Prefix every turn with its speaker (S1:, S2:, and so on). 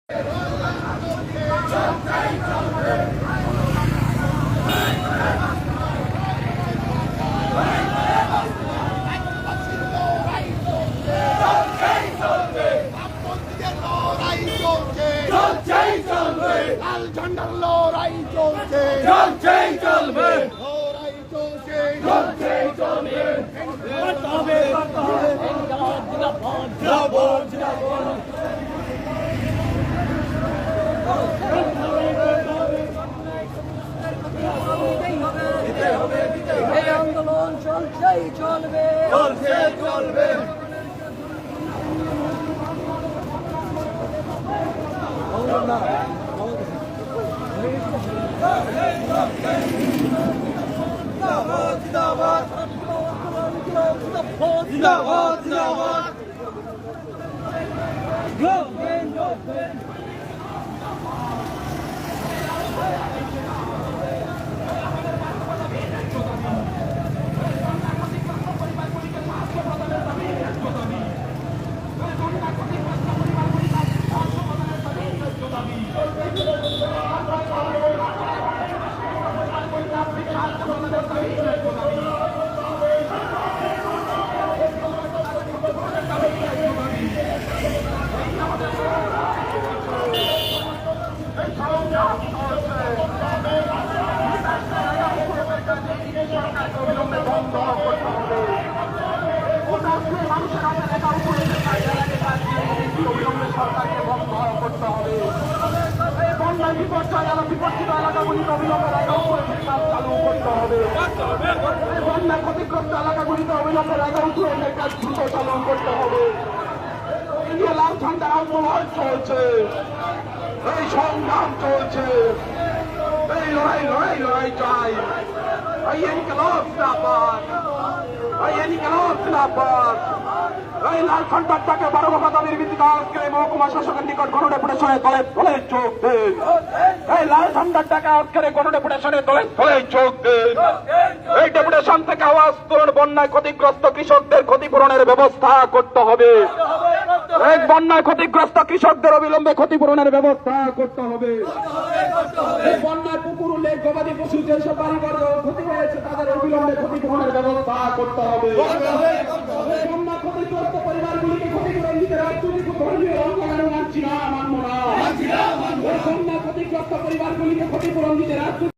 S1: লাল ঝান্ডার লড়াই চলছে,
S2: চলছেই চলবে,
S1: লড়াই চলছে,
S2: চলছেই চলবে। জিন্দাবাদ, জিন্দাবাদ।
S3: এই আন্দোলন চলছেই চলবে,
S2: চলছেই চলবে। জিন্দাবাদ, জিন্দাবাদ। জিন্দাবাদ, জিন্দাবাদ।
S1: বিপর্যয় এলাকাগুলিতে অবিলম্বে চালু করতে হবে। বন্যা ক্ষতিগ্রস্ত এলাকাগুলিতে অবিলম্বে উন্নয়নের কাজ দ্রুত চালু করতে হবে। ইন্ডিয়া লাল ঝান্ডার আন্দোলন চলছে, এই সংগ্রাম চলছে, এই লড়াই চাই। এই ইনকিলাব জিন্দাবাদ, এই ইনকিলাব জিন্দাবাদ। এই লাল ঝান্ডারটাকে 12 দফা দাবির ভিত্তিতে আজকে মহকুমা শাসকের নিকট গণডেপুটেশনে দলে দলে যোগ দিন। এই লাল ঝান্ডারটাকে আজকের গণডেপুটেশনে দলে দলে যোগ দিন। এই ডেপুটেশন থেকে আওয়াজ তুলুন, বন্যায় ক্ষতিগ্রস্ত কৃষকদের ক্ষতিপূরণের ব্যবস্থা করতে হবে। এক বন্যায় ক্ষতিগ্রস্ত কৃষকদের অবিলম্বে ক্ষতিপূরণের ব্যবস্থা করতে হবে। এই বন্যায় পুকুর, লেক, গবাদি পশু যেসব বাড়িঘর ক্ষতি হয়েছে তাদের অবিলম্বে ক্ষতিপূরণের ব্যবস্থা করতে হবে। বন্যা ক্ষতিগ্রস্ত পরিবারগুলিকে ক্ষতিপূরণ দিতে রাজ্য ধর্মীয় অঙ্গীকার মানছি না, মানব না। বন্যা ক্ষতিগ্রস্ত পরিবারগুলিকে ক্ষতিপূরণ দিতে রাজ্য